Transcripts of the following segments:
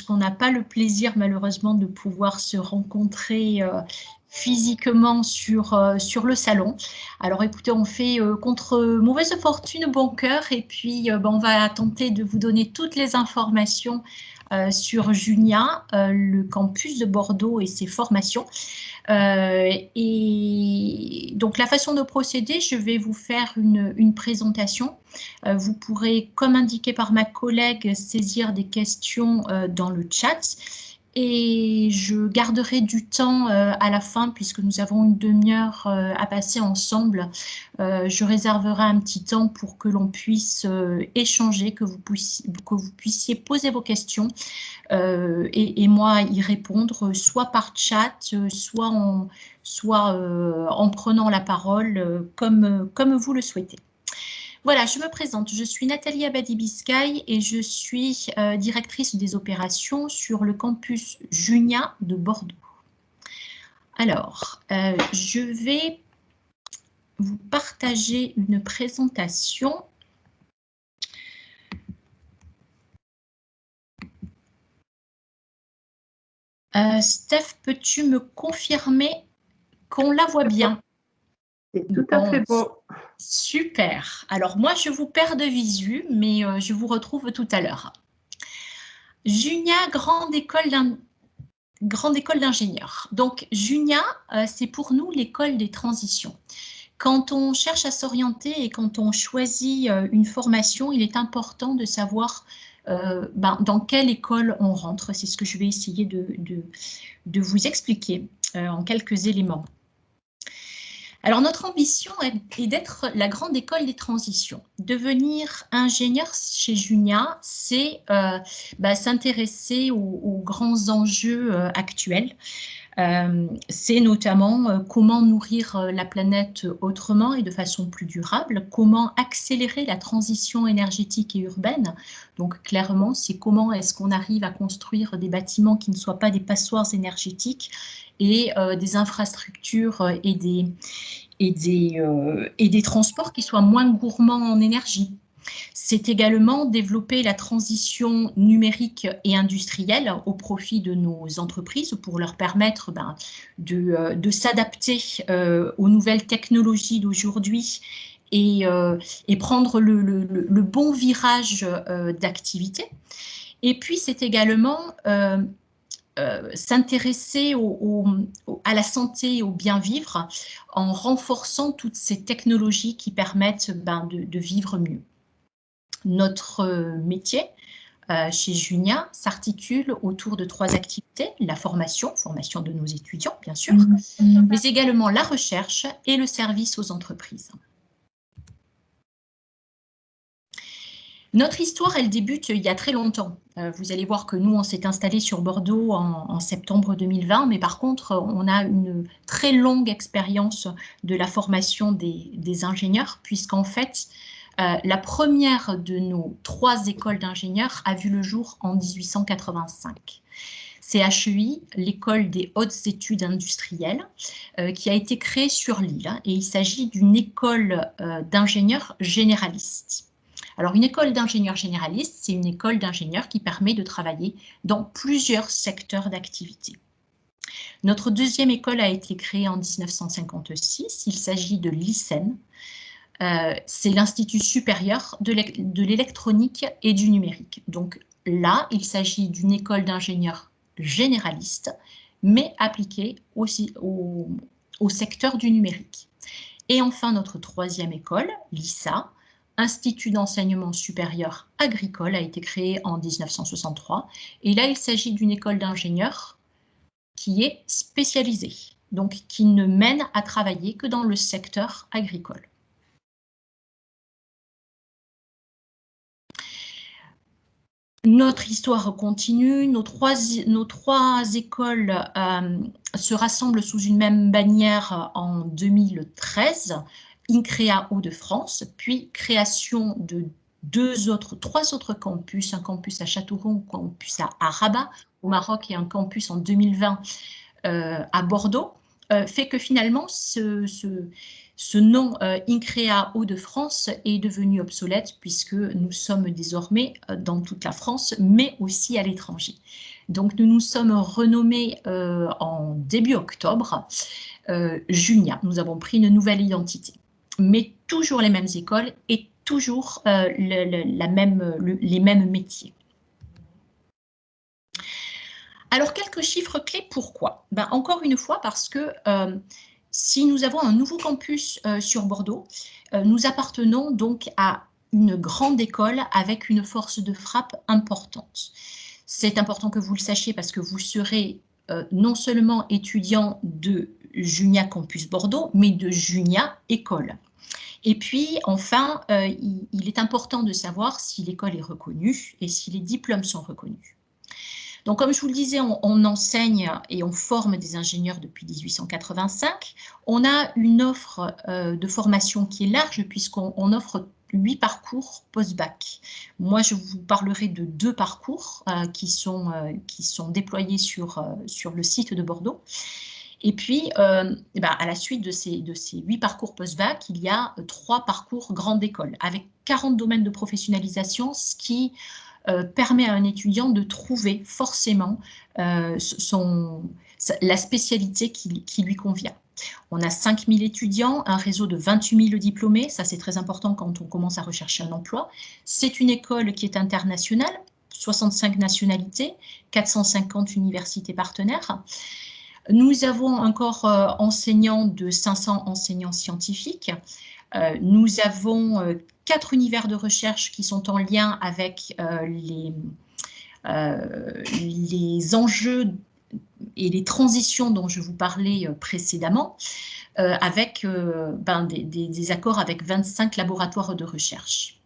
puisqu'on n'a pas le plaisir malheureusement de pouvoir se rencontrer physiquement sur le salon. Alors écoutez, on fait contre mauvaise fortune bon cœur, et puis on va tenter de vous donner toutes les informations sur Junia, le campus de Bordeaux et ses formations. Et donc la façon de procéder, je vais vous faire une présentation. Vous pourrez, comme indiqué par ma collègue, saisir des questions dans le chat. Et je garderai du temps à la fin, puisque nous avons une demi-heure à passer ensemble. Je réserverai un petit temps pour que l'on puisse échanger, que vous puissiez poser vos questions et moi y répondre, soit par chat, soit en prenant la parole, comme vous le souhaitez. Voilà, je me présente, je suis Nathalie Abadi-Biscay et je suis directrice des opérations sur le campus Junia de Bordeaux. Alors, je vais vous partager une présentation. Steph, peux-tu me confirmer qu'on la voit bien? C'est tout à fait bon. Super. Alors moi, je vous perds de visu, mais je vous retrouve tout à l'heure. Junia, grande école d'ingénieurs. Donc Junia, c'est pour nous l'école des transitions. Quand on cherche à s'orienter et quand on choisit une formation, il est important de savoir dans quelle école on rentre. C'est ce que je vais essayer de vous expliquer en quelques éléments. Alors, notre ambition est d'être la grande école des transitions. Devenir ingénieur chez Junia, c'est s'intéresser aux grands enjeux actuels. C'est notamment comment nourrir la planète autrement et de façon plus durable, comment accélérer la transition énergétique et urbaine. Donc clairement, c'est comment est-ce qu'on arrive à construire des bâtiments qui ne soient pas des passoires énergétiques et des infrastructures et des transports qui soient moins gourmands en énergie. C'est également développer la transition numérique et industrielle au profit de nos entreprises pour leur permettre de s'adapter aux nouvelles technologies d'aujourd'hui et prendre le bon virage d'activité. Et puis, c'est également s'intéresser à la santé et au bien-vivre en renforçant toutes ces technologies qui permettent de vivre mieux. Notre métier chez Junia s'articule autour de 3 activités, la formation de nos étudiants bien sûr, mais également la recherche et le service aux entreprises. Notre histoire, elle débute il y a très longtemps. Vous allez voir que nous, on s'est installé sur Bordeaux en septembre 2020, mais par contre, on a une très longue expérience de la formation des ingénieurs, puisqu'en fait, la première de nos 3 écoles d'ingénieurs a vu le jour en 1885. C'est HEI, l'école des hautes études industrielles, qui a été créée sur l'île, et il s'agit d'une école d'ingénieurs généralistes. Alors, une école d'ingénieurs généralistes, c'est une école d'ingénieurs qui permet de travailler dans plusieurs secteurs d'activité. Notre deuxième école a été créée en 1956. Il s'agit de l'ICEN. C'est l'Institut supérieur de l'électronique et du numérique. Donc là, il s'agit d'une école d'ingénieurs généralistes, mais appliquée aussi au secteur du numérique. Et enfin, notre troisième école, l'ISA, Institut d'enseignement supérieur agricole, a été créé en 1963. Et là, il s'agit d'une école d'ingénieurs qui est spécialisée, donc qui ne mène à travailler que dans le secteur agricole. Notre histoire continue, nos trois écoles se rassemblent sous une même bannière en 2013, INCREA Hauts-de-France, puis création de 3 autres campus, un campus à Châteauroux, un campus à Rabat au Maroc et un campus en 2020 à Bordeaux, fait que finalement Ce nom INCREA Hauts-de-France est devenu obsolète puisque nous sommes désormais dans toute la France, mais aussi à l'étranger. Donc nous nous sommes renommés en début octobre Junia. Nous avons pris une nouvelle identité, mais toujours les mêmes écoles et toujours les mêmes métiers. Alors, quelques chiffres clés, pourquoi? Encore une fois, parce que si nous avons un nouveau campus sur Bordeaux, nous appartenons donc à une grande école avec une force de frappe importante. C'est important que vous le sachiez parce que vous serez non seulement étudiant de Junia Campus Bordeaux, mais de Junia École. Et puis, enfin, il est important de savoir si l'école est reconnue et si les diplômes sont reconnus. Donc, comme je vous le disais, on enseigne et on forme des ingénieurs depuis 1885. On a une offre de formation qui est large puisqu'on offre 8 parcours post-bac. Moi, je vous parlerai de 2 parcours qui sont déployés sur le site de Bordeaux. Et puis, à la suite de ces 8 parcours post-bac, il y a 3 parcours grande école avec 40 domaines de professionnalisation, ce qui permet à un étudiant de trouver forcément la spécialité qui lui convient. On a 5000 étudiants, un réseau de 28 000 diplômés, ça c'est très important quand on commence à rechercher un emploi. C'est une école qui est internationale, 65 nationalités, 450 universités partenaires. Nous avons un corps enseignant de 500 enseignants scientifiques. Nous avons 4 univers de recherche qui sont en lien avec les enjeux et les transitions dont je vous parlais précédemment, avec des accords avec 25 laboratoires de recherche.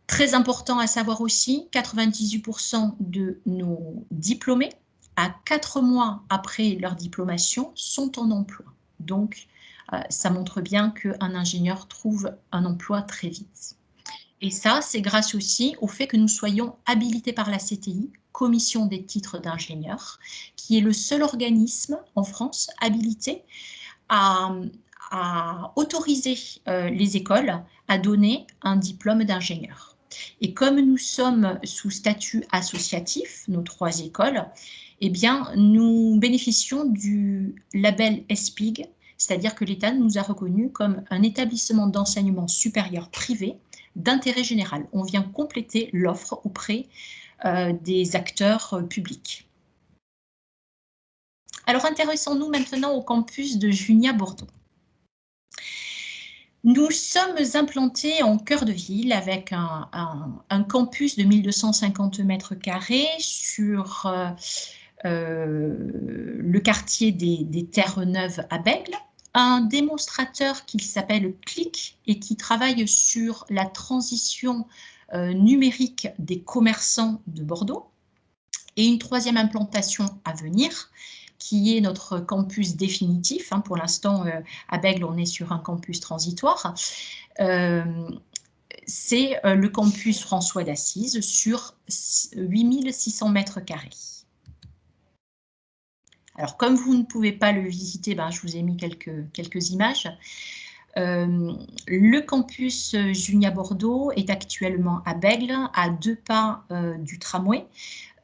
Très important à savoir aussi, 98% de nos diplômés, à 4 mois après leur diplomation, sont en emploi. Donc, ça montre bien qu'un ingénieur trouve un emploi très vite. Et ça, c'est grâce aussi au fait que nous soyons habilités par la CTI, Commission des titres d'ingénieur, qui est le seul organisme en France habilité à autoriser les écoles à donner un diplôme d'ingénieur. Et comme nous sommes sous statut associatif, nos 3 écoles, eh bien, nous bénéficions du label ESPIG, c'est-à-dire que l'État nous a reconnus comme un établissement d'enseignement supérieur privé d'intérêt général. On vient compléter l'offre auprès des acteurs publics. Alors, intéressons-nous maintenant au campus de Junia Bordeaux. Nous sommes implantés en cœur de ville avec un campus de 1250 mètres carrés sur le quartier des Terres-Neuves à Bègles, un démonstrateur qui s'appelle CLIC et qui travaille sur la transition numérique des commerçants de Bordeaux, et une 3e implantation à venir qui est notre campus définitif. Pour l'instant, à Bègles, on est sur un campus transitoire. C'est le campus François d'Assise sur 8600 mètres carrés. Alors, comme vous ne pouvez pas le visiter, je vous ai mis quelques images. Le campus Junia Bordeaux est actuellement à Bègles, à 2 pas du tramway,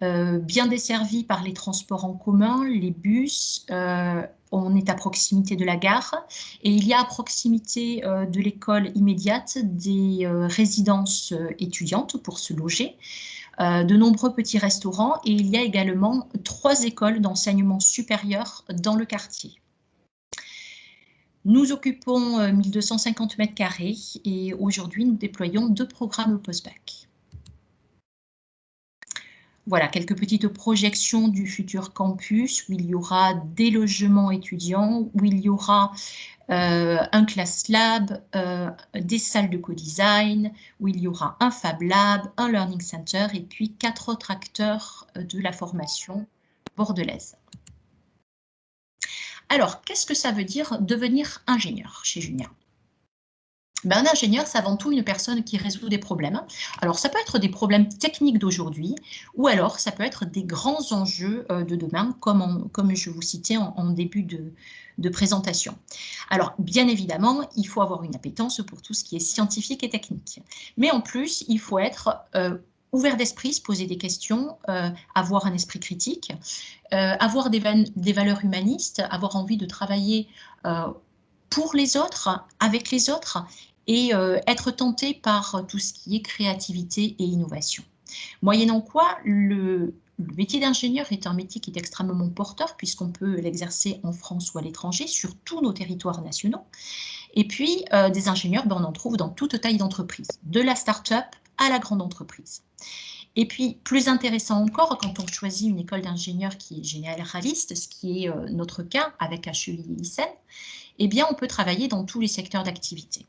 bien desservi par les transports en commun, les bus. On est à proximité de la gare et il y a à proximité de l'école immédiate des résidences étudiantes pour se loger, de nombreux petits restaurants et il y a également 3 écoles d'enseignement supérieur dans le quartier. Nous occupons 1250 mètres carrés et aujourd'hui nous déployons 2 programmes post-bac. Voilà, quelques petites projections du futur campus où il y aura des logements étudiants, où il y aura un class lab, des salles de co-design, où il y aura un fab lab, un learning center et puis 4 autres acteurs de la formation bordelaise. Alors, qu'est-ce que ça veut dire devenir ingénieur chez Junia? Ben, un ingénieur, c'est avant tout une personne qui résout des problèmes. Alors, ça peut être des problèmes techniques d'aujourd'hui, ou alors ça peut être des grands enjeux de demain, comme je vous citais en début de présentation. Alors, bien évidemment, il faut avoir une appétence pour tout ce qui est scientifique et technique. Mais en plus, il faut être ouvert d'esprit, se poser des questions, avoir un esprit critique, avoir des valeurs humanistes, avoir envie de travailler pour les autres, avec les autres, et être tenté par tout ce qui est créativité et innovation. Moyennant quoi, le métier d'ingénieur est un métier qui est extrêmement porteur puisqu'on peut l'exercer en France ou à l'étranger, sur tous nos territoires nationaux. Et puis, des ingénieurs, ben, on en trouve dans toute taille d'entreprise, de la start-up à la grande entreprise. Et puis, plus intéressant encore, quand on choisit une école d'ingénieur qui est généraliste, ce qui est notre cas avec HEI et ISEN, eh bien, on peut travailler dans tous les secteurs d'activité.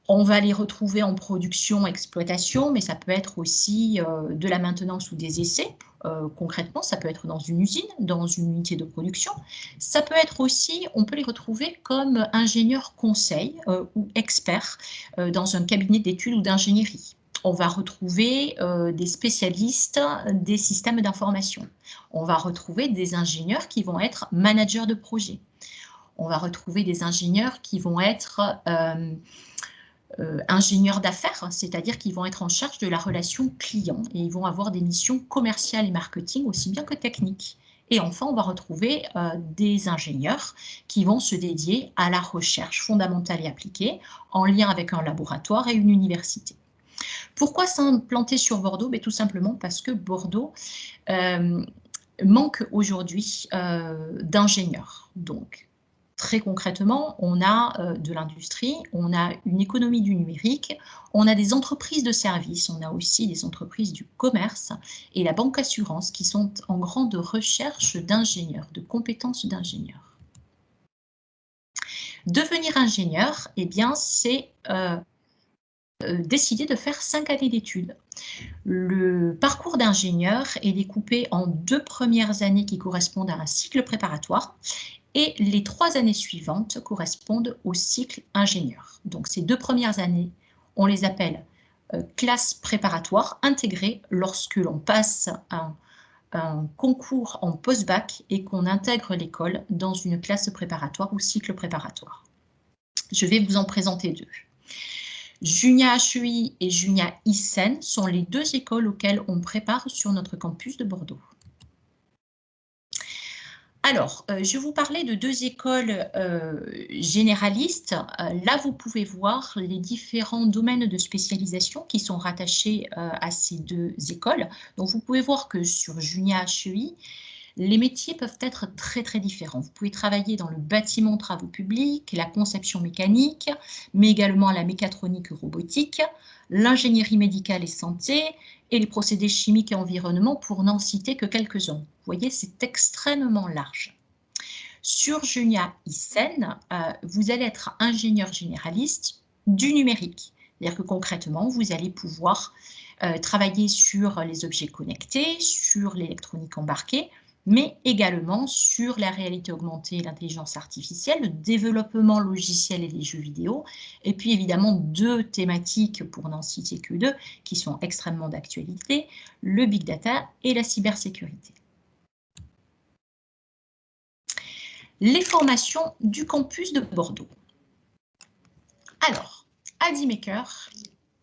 On va les retrouver en production, exploitation, mais ça peut être aussi de la maintenance ou des essais. Concrètement, ça peut être dans une usine, dans une unité de production. Ça peut être aussi, on peut les retrouver comme ingénieurs conseil ou experts dans un cabinet d'études ou d'ingénierie. On va retrouver des spécialistes des systèmes d'information. On va retrouver des ingénieurs qui vont être managers de projet. On va retrouver des ingénieurs qui vont être ingénieurs d'affaires, c'est-à-dire qu'ils vont être en charge de la relation client et ils vont avoir des missions commerciales et marketing aussi bien que techniques. Et enfin, on va retrouver des ingénieurs qui vont se dédier à la recherche fondamentale et appliquée en lien avec un laboratoire et une université. Pourquoi s'implanter sur Bordeaux? Ben, tout simplement parce que Bordeaux manque aujourd'hui d'ingénieurs. Donc, très concrètement, on a de l'industrie, on a une économie du numérique, on a des entreprises de services, on a aussi des entreprises du commerce et la banque assurance qui sont en grande recherche d'ingénieurs, de compétences d'ingénieurs. Devenir ingénieur, eh bien, c'est décider de faire 5 années d'études. Le parcours d'ingénieur est découpé en 2 premières années qui correspondent à un cycle préparatoire et les 3 années suivantes correspondent au cycle ingénieur. Donc ces 2 premières années, on les appelle classes préparatoires intégrées lorsque l'on passe un concours en post-bac et qu'on intègre l'école dans une classe préparatoire ou cycle préparatoire. Je vais vous en présenter 2. Junia HEI et Junia ISEN sont les 2 écoles auxquelles on prépare sur notre campus de Bordeaux. Alors, je vais vous parler de 2 écoles généralistes. Là, vous pouvez voir les différents domaines de spécialisation qui sont rattachés à ces 2 écoles. Donc, vous pouvez voir que sur Junia HEI, les métiers peuvent être très, très différents. Vous pouvez travailler dans le bâtiment travaux publics, la conception mécanique, mais également la mécatronique robotique, l'ingénierie médicale et santé, et les procédés chimiques et environnement, pour n'en citer que quelques-uns. Vous voyez, c'est extrêmement large. Sur Junia ISEN, vous allez être ingénieur généraliste du numérique. C'est-à-dire que concrètement, vous allez pouvoir travailler sur les objets connectés, sur l'électronique embarquée, mais également sur la réalité augmentée et l'intelligence artificielle, le développement logiciel et les jeux vidéo, et puis évidemment 2 thématiques, pour n'en citer que 2, qui sont extrêmement d'actualité, le big data et la cybersécurité. Les formations du campus de Bordeaux. Alors, ADImaker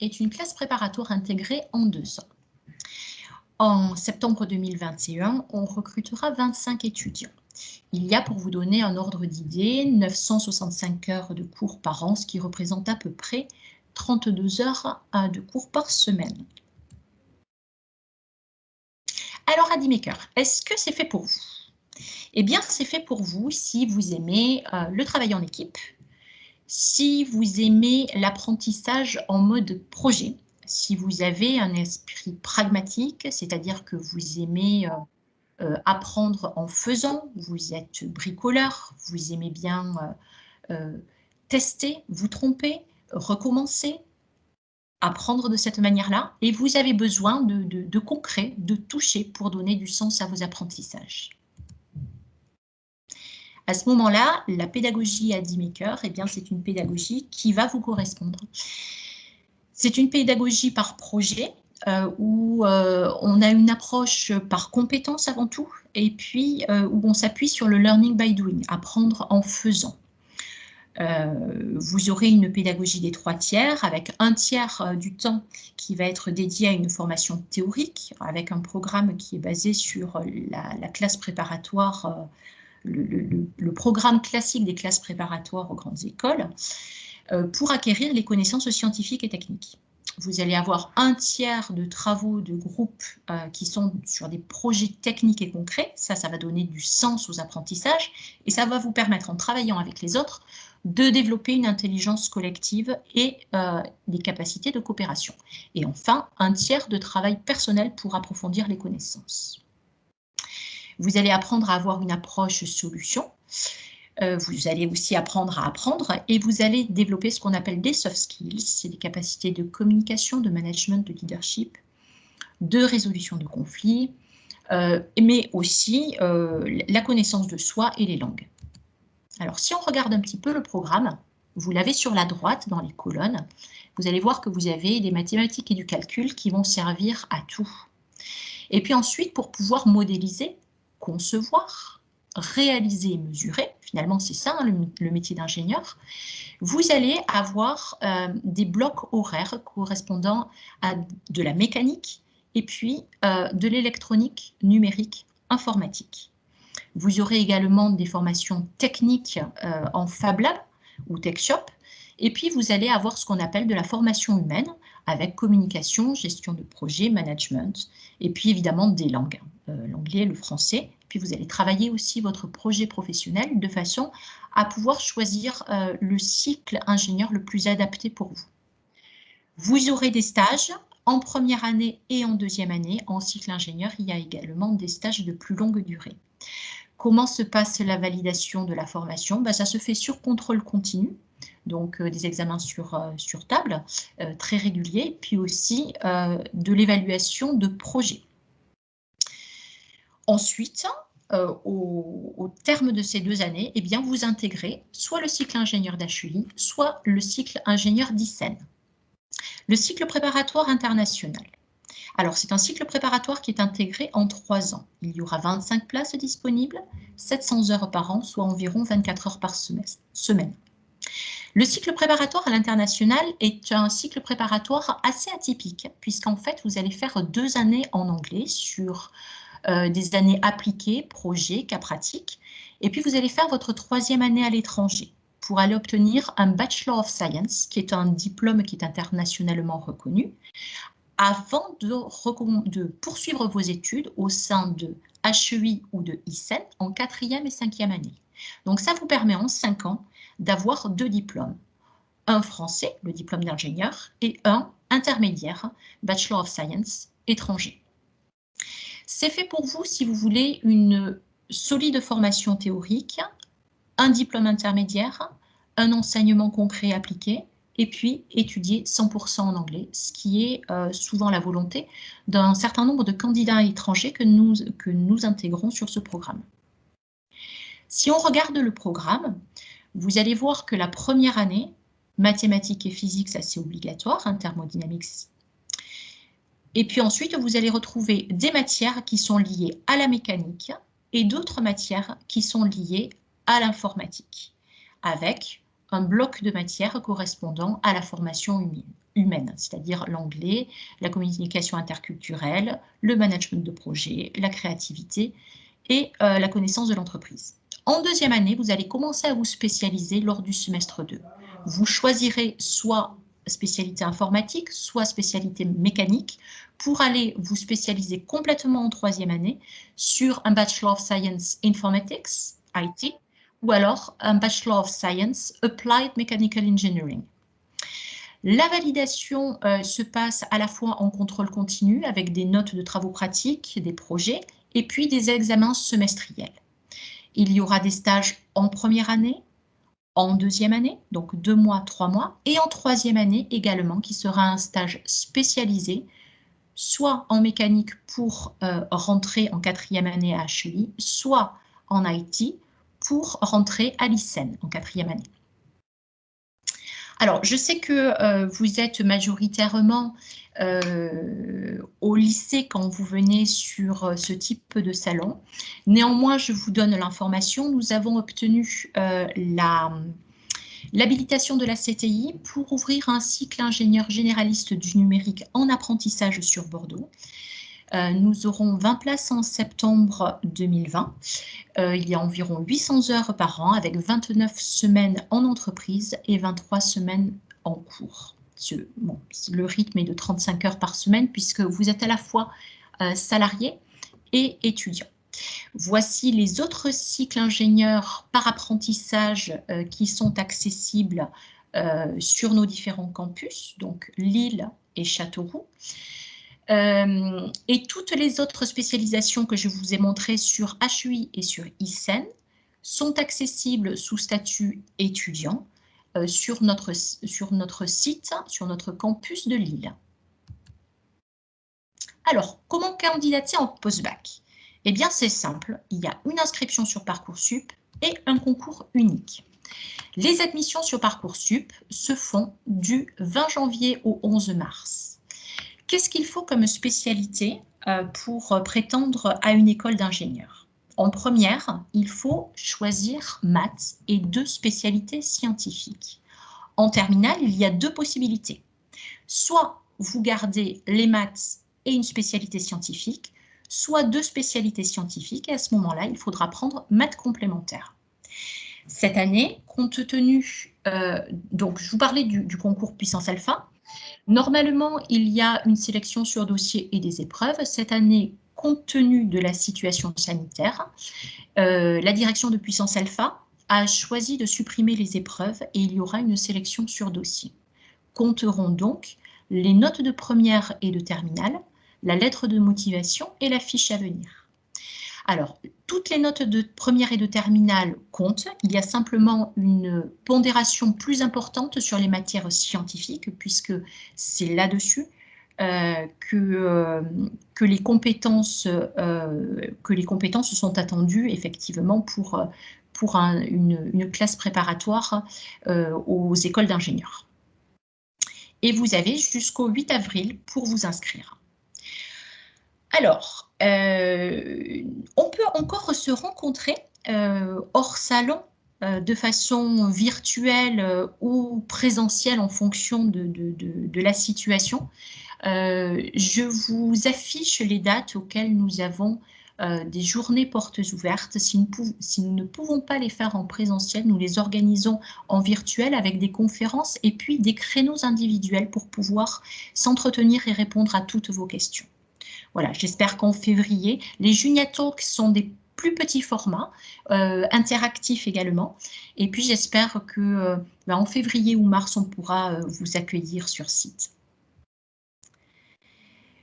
est une classe préparatoire intégrée en 2 ans. En septembre 2021, on recrutera 25 étudiants. Il y a, pour vous donner un ordre d'idée, 965 heures de cours par an, ce qui représente à peu près 32 heures de cours par semaine. Alors, ADImaker, est-ce que c'est fait pour vous? Eh bien, c'est fait pour vous si vous aimez le travail en équipe, si vous aimez l'apprentissage en mode projet, si vous avez un esprit pragmatique, c'est-à-dire que vous aimez apprendre en faisant, vous êtes bricoleur, vous aimez bien tester, vous tromper, recommencer, apprendre de cette manière-là, et vous avez besoin de concret, de toucher pour donner du sens à vos apprentissages. À ce moment-là, la pédagogie Adimaker, eh bien, c'est une pédagogie qui va vous correspondre. C'est une pédagogie par projet où on a une approche par compétence avant tout, et puis où on s'appuie sur le learning by doing, apprendre en faisant. Vous aurez une pédagogie des 3 tiers, avec un tiers du temps qui va être dédié à une formation théorique, avec un programme qui est basé sur la classe préparatoire, le programme classique des classes préparatoires aux grandes écoles, pour acquérir les connaissances scientifiques et techniques. Vous allez avoir un tiers de travaux de groupe qui sont sur des projets techniques et concrets. Ça va donner du sens aux apprentissages et ça va vous permettre, en travaillant avec les autres, de développer une intelligence collective et des capacités de coopération. Et enfin, un tiers de travail personnel pour approfondir les connaissances. Vous allez apprendre à avoir une approche solution. Vous allez aussi apprendre à apprendre et vous allez développer ce qu'on appelle des soft skills, c'est des capacités de communication, de management, de leadership, de résolution de conflits, mais aussi la connaissance de soi et les langues. Alors, si on regarde un petit peu le programme, vous l'avez sur la droite dans les colonnes, vous allez voir que vous avez des mathématiques et du calcul qui vont servir à tout. Et puis ensuite, pour pouvoir modéliser, concevoir, réaliser et mesurer, finalement c'est ça le métier d'ingénieur, vous allez avoir des blocs horaires correspondant à de la mécanique et puis de l'électronique, numérique, informatique. Vous aurez également des formations techniques en Fab Lab ou Tech Shop, et puis vous allez avoir ce qu'on appelle de la formation humaine avec communication, gestion de projet, management, et puis évidemment des langues, l'anglais, le français. Puis vous allez travailler aussi votre projet professionnel de façon à pouvoir choisir le cycle ingénieur le plus adapté pour vous. Vous aurez des stages en première année et en deuxième année. En cycle ingénieur, il y a également des stages de plus longue durée. Comment se passe la validation de la formation? Ça se fait sur contrôle continu, donc des examens sur table, très réguliers, puis aussi de l'évaluation de projets. Ensuite, au terme de ces 2 années, eh bien, vous intégrez soit le cycle ingénieur d'HEI, soit le cycle ingénieur d'ISEN. Le cycle préparatoire international. Alors, c'est un cycle préparatoire qui est intégré en 3 ans. Il y aura 25 places disponibles, 700 heures par an, soit environ 24 heures par semaine. Le cycle préparatoire à l'international est un cycle préparatoire assez atypique, puisqu'en fait, vous allez faire 2 années en anglais sur des années appliquées, projets, cas pratiques, et puis vous allez faire votre 3e année à l'étranger pour aller obtenir un Bachelor of Science, qui est un diplôme qui est internationalement reconnu, avant de poursuivre vos études au sein de HEI ou de ISEN en 4e et 5e année. Donc ça vous permet en 5 ans d'avoir 2 diplômes, un français, le diplôme d'ingénieur, et un intermédiaire, Bachelor of Science, étranger. C'est fait pour vous si vous voulez une solide formation théorique, un diplôme intermédiaire, un enseignement concret appliqué, et puis étudier 100% en anglais, ce qui est souvent la volonté d'un certain nombre de candidats étrangers que nous intégrons sur ce programme. Si on regarde le programme, vous allez voir que la première année, mathématiques et physique, ça c'est obligatoire, thermodynamique. Et puis ensuite, vous allez retrouver des matières qui sont liées à la mécanique et d'autres matières qui sont liées à l'informatique, avec un bloc de matières correspondant à la formation humaine, c'est-à-dire l'anglais, la communication interculturelle, le management de projet, la créativité et la connaissance de l'entreprise. En 2e année, vous allez commencer à vous spécialiser lors du semestre 2. Vous choisirez soit spécialité informatique, soit spécialité mécanique, pour aller vous spécialiser complètement en 3e année sur un Bachelor of Science Informatics, IT, ou alors un Bachelor of Science Applied Mechanical Engineering. La validation se passe à la fois en contrôle continu avec des notes de travaux pratiques, des projets, et puis des examens semestriels. Il y aura des stages en première année, en 2e année, donc 2 mois, 3 mois, et en 3e année également, qui sera un stage spécialisé, soit en mécanique pour rentrer en 4e année à HEI, soit en IT pour rentrer à l'ISEN en 4e année. Alors, je sais que vous êtes majoritairement au lycée quand vous venez sur ce type de salon. Néanmoins, je vous donne l'information. Nous avons obtenu l'habilitation de la CTI pour ouvrir un cycle ingénieur généraliste du numérique en apprentissage sur Bordeaux. Nous aurons 20 places en septembre 2020. Il y a environ 800 heures par an avec 29 semaines en entreprise et 23 semaines en cours. Bon, le rythme est de 35 heures par semaine puisque vous êtes à la fois salarié et étudiant. Voici les autres cycles ingénieurs par apprentissage qui sont accessibles sur nos différents campus, donc Lille et Châteauroux. Et toutes les autres spécialisations que je vous ai montrées sur HUI et sur ISEN sont accessibles sous statut étudiant sur notre site, sur notre campus de Lille. Alors, comment candidater en post-bac? Eh bien, c'est simple, il y a une inscription sur Parcoursup et un concours unique. Les admissions sur Parcoursup se font du 20 janvier au 11 mars. Qu'est-ce qu'il faut comme spécialité pour prétendre à une école d'ingénieur? En première, il faut choisir maths et 2 spécialités scientifiques. En terminale, il y a 2 possibilités. Soit vous gardez les maths et une spécialité scientifique, soit 2 spécialités scientifiques, et à ce moment-là, il faudra prendre maths complémentaires. Cette année, compte tenu, donc je vous parlais du concours Puissance Alpha. Normalement, il y a une sélection sur dossier et des épreuves. Cette année, compte tenu de la situation sanitaire, la direction de Puissance Alpha a choisi de supprimer les épreuves et il y aura une sélection sur dossier. Compteront donc les notes de première et de terminale, la lettre de motivation et la fiche à venir. Alors, toutes les notes de première et de terminale comptent. Il y a simplement une pondération plus importante sur les matières scientifiques, puisque c'est là-dessus que les compétences sont attendues effectivement pour une classe préparatoire aux écoles d'ingénieurs. Et vous avez jusqu'au 8 avril pour vous inscrire. Alors, on peut encore se rencontrer hors salon de façon virtuelle ou présentielle en fonction de la situation. Je vous affiche les dates auxquelles nous avons des journées portes ouvertes. Si nous ne pouvons pas les faire en présentiel, nous les organisons en virtuel avec des conférences et puis des créneaux individuels pour pouvoir s'entretenir et répondre à toutes vos questions. Voilà, j'espère qu'en février, les Junia Talks sont des plus petits formats, interactifs également. Et puis j'espère que en février ou mars, on pourra vous accueillir sur site.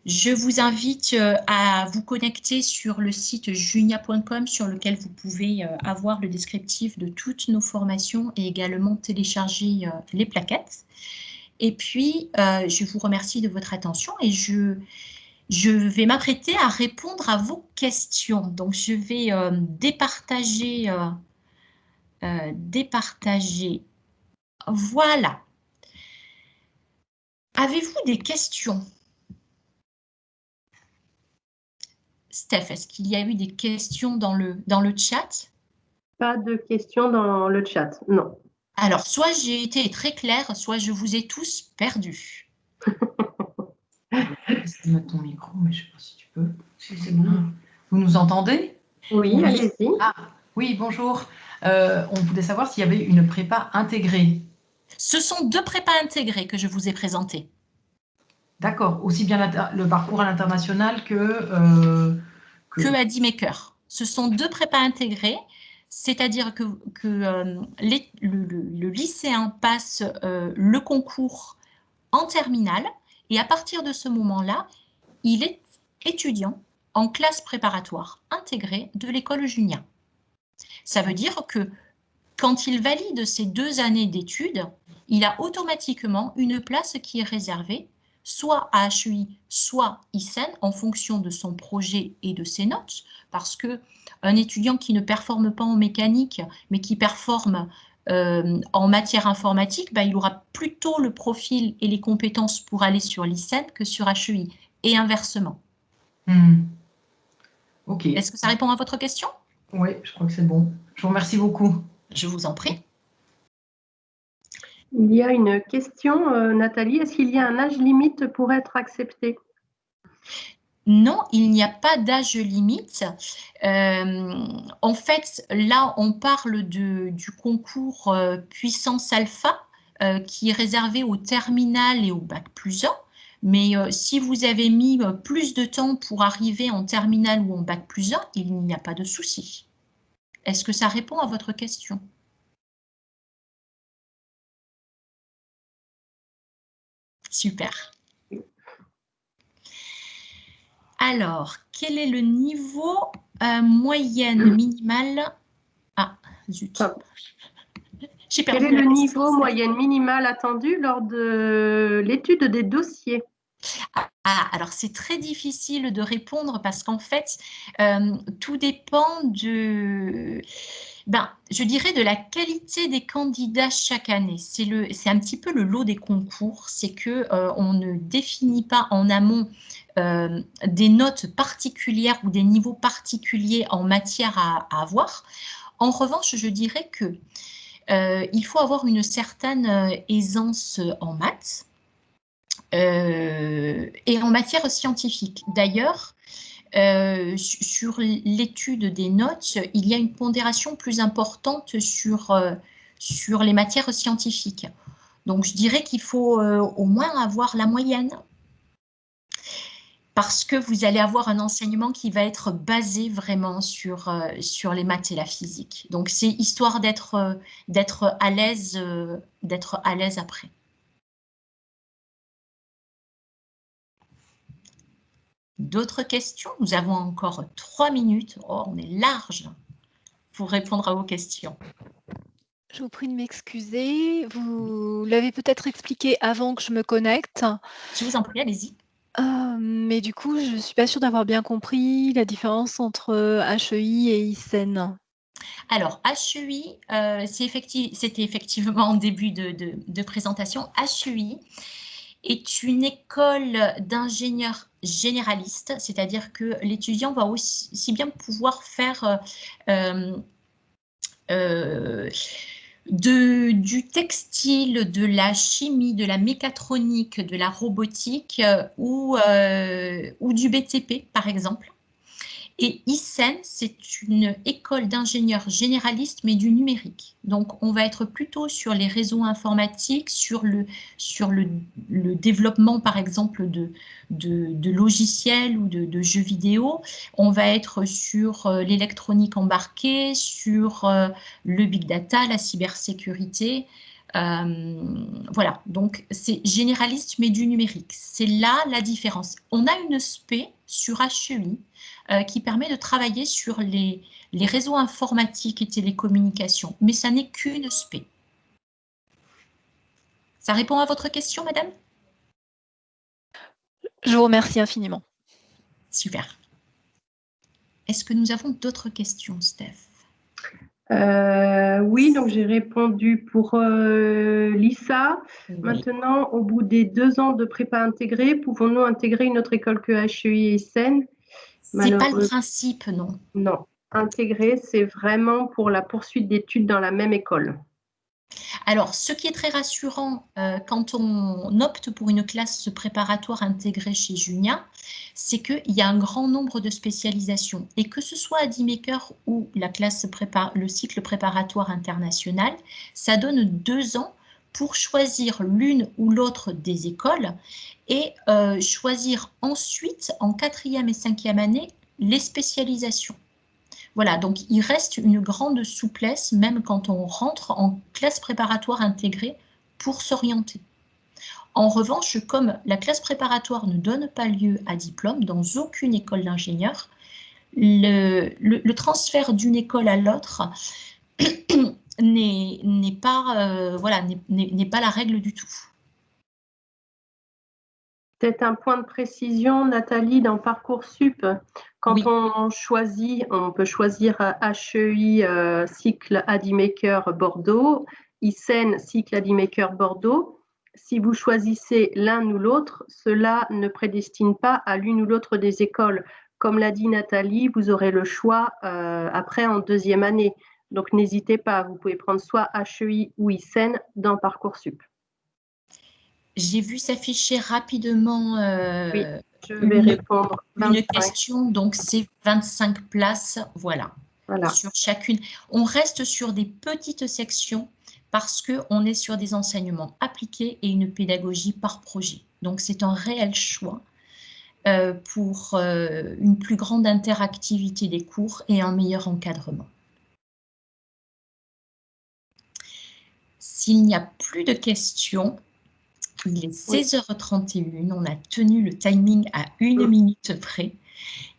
Je vous invite à vous connecter sur le site junia.com sur lequel vous pouvez avoir le descriptif de toutes nos formations et également télécharger les plaquettes. Et puis, je vous remercie de votre attention et je vais m'apprêter à répondre à vos questions. Donc, je vais départager. Voilà. Avez-vous des questions? Steph, est-ce qu'il y a eu des questions dans le chat? Pas de questions dans le chat, non. Alors, soit j'ai été très claire, soit je vous ai tous perdus. Essaye de mettre ton micro, mais je ne sais pas si tu peux. Si c'est bon. Vous nous entendez? Oui, allez-y. Ah, oui, bonjour. On voulait savoir s'il y avait une prépa intégrée. Ce sont 2 prépas intégrés que je vous ai présentés. D'accord, aussi bien le parcours à l'international que Adimaker. Ce sont 2 prépas intégrés, c'est-à-dire que le lycéen passe le concours en terminale et à partir de ce moment-là, il est étudiant en classe préparatoire intégrée de l'école Junia. Ça veut dire que quand il valide ces 2 années d'études, il a automatiquement une place qui est réservée soit à HEI, soit ISEN, en fonction de son projet et de ses notes, parce qu'un étudiant qui ne performe pas en mécanique, mais qui performe en matière informatique, ben, il aura plutôt le profil et les compétences pour aller sur l'ISEN que sur HEI, et inversement. Ok. Est-ce que ça répond à votre question? Oui, je crois que c'est bon. Je vous remercie beaucoup. Je vous en prie. Il y a une question, Nathalie. Est-ce qu'il y a un âge limite pour être accepté? Non, il n'y a pas d'âge limite. En fait, là, on parle du concours puissance alpha qui est réservé au terminal et au bac plus 1. Mais si vous avez mis plus de temps pour arriver en terminal ou en bac plus 1, il n'y a pas de souci. Est-ce que ça répond à votre question? Super. Alors, quel est le niveau moyenne minimale? Ah, zut. J'ai perdu Quel est la le question. niveau moyenne minimale attendu lors de l'étude des dossiers? Ah, alors c'est très difficile de répondre parce qu'en fait, tout dépend de, je dirais de la qualité des candidats chaque année. C'est un petit peu le lot des concours, c'est que on ne définit pas en amont des notes particulières ou des niveaux particuliers en matière à avoir. En revanche, je dirais que il faut avoir une certaine aisance en maths. Et en matière scientifique. D'ailleurs, sur l'étude des notes, il y a une pondération plus importante sur les matières scientifiques. Donc, je dirais qu'il faut au moins avoir la moyenne, parce que vous allez avoir un enseignement qui va être basé vraiment sur les maths et la physique. Donc, c'est histoire d'être à l'aise après. D'autres questions? Nous avons encore 3 minutes. Oh, on est large pour répondre à vos questions. Je vous prie de m'excuser. Vous l'avez peut-être expliqué avant que je me connecte. Je vous en prie, allez-y. Mais du coup, je ne suis pas sûre d'avoir bien compris la différence entre HEI et ISEN. Alors, HEI, c'était effectivement en début de présentation. HEI est une école d'ingénieurs généralistes, c'est-à-dire que l'étudiant va aussi bien pouvoir faire du textile, de la chimie, de la mécatronique, de la robotique ou du BTP, par exemple. Et ISEN, c'est une école d'ingénieurs généralistes, mais du numérique. Donc, on va être plutôt sur les réseaux informatiques, sur le développement, par exemple, de logiciels ou de jeux vidéo. On va être sur l'électronique embarquée, sur le big data, la cybersécurité. Voilà, donc c'est généraliste, mais du numérique. C'est là la différence. On a une spé sur HEI, qui permet de travailler sur les réseaux informatiques et télécommunications, mais ça n'est qu'une spé. Ça répond à votre question, madame? Je vous remercie infiniment. Super. Est-ce que nous avons d'autres questions, Steph? Oui, donc j'ai répondu pour Lisa. Oui. Maintenant, au bout des 2 ans de prépa intégrée, pouvons-nous intégrer une autre école que HEI et ISEN? C'est pas le principe, non. Non. Intégrer, c'est vraiment pour la poursuite d'études dans la même école. Alors, ce qui est très rassurant quand on opte pour une classe préparatoire intégrée chez Junia, c'est qu'il y a un grand nombre de spécialisations. Et que ce soit à D-Maker ou le cycle préparatoire international, ça donne 2 ans pour choisir l'une ou l'autre des écoles et choisir ensuite, en 4e et 5e année, les spécialisations. Voilà, donc il reste une grande souplesse, même quand on rentre en classe préparatoire intégrée pour s'orienter. En revanche, comme la classe préparatoire ne donne pas lieu à diplôme dans aucune école d'ingénieur, le transfert d'une école à l'autre n'est pas la règle du tout. Peut-être un point de précision, Nathalie, dans Parcoursup, quand Oui. on choisit, on peut choisir HEI cycle Adimaker Bordeaux, ISEN cycle Adimaker Bordeaux. Si vous choisissez l'un ou l'autre, cela ne prédestine pas à l'une ou l'autre des écoles. Comme l'a dit Nathalie, vous aurez le choix après en deuxième année. Donc n'hésitez pas, vous pouvez prendre soit HEI ou ISEN dans Parcoursup. J'ai vu s'afficher rapidement Oui, je vais répondre. une question, donc c'est 25 places, voilà, sur chacune. On reste sur des petites sections parce qu'on est sur des enseignements appliqués et une pédagogie par projet. Donc c'est un réel choix pour une plus grande interactivité des cours et un meilleur encadrement. S'il n'y a plus de questions, il est 16h31, on a tenu le timing à 1 minute près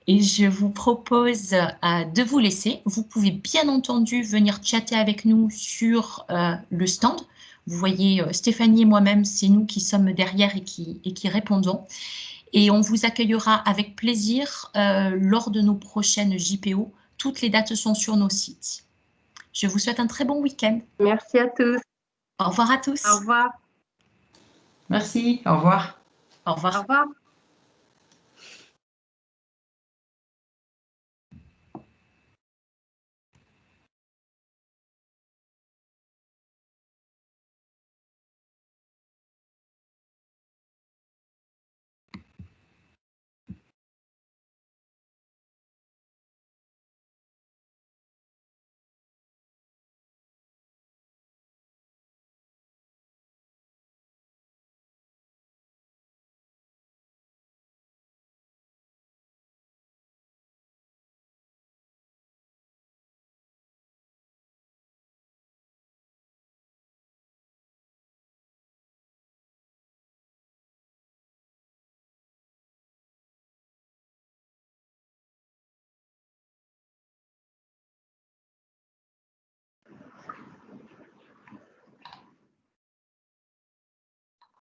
et je vous propose de vous laisser. Vous pouvez bien entendu venir chatter avec nous sur le stand. Vous voyez, Stéphanie et moi-même, c'est nous qui sommes derrière et qui répondons. Et on vous accueillera avec plaisir lors de nos prochaines JPO. Toutes les dates sont sur nos sites. Je vous souhaite un très bon week-end. Merci à tous. Au revoir à tous. Au revoir. Merci, au revoir. Au revoir. Au revoir.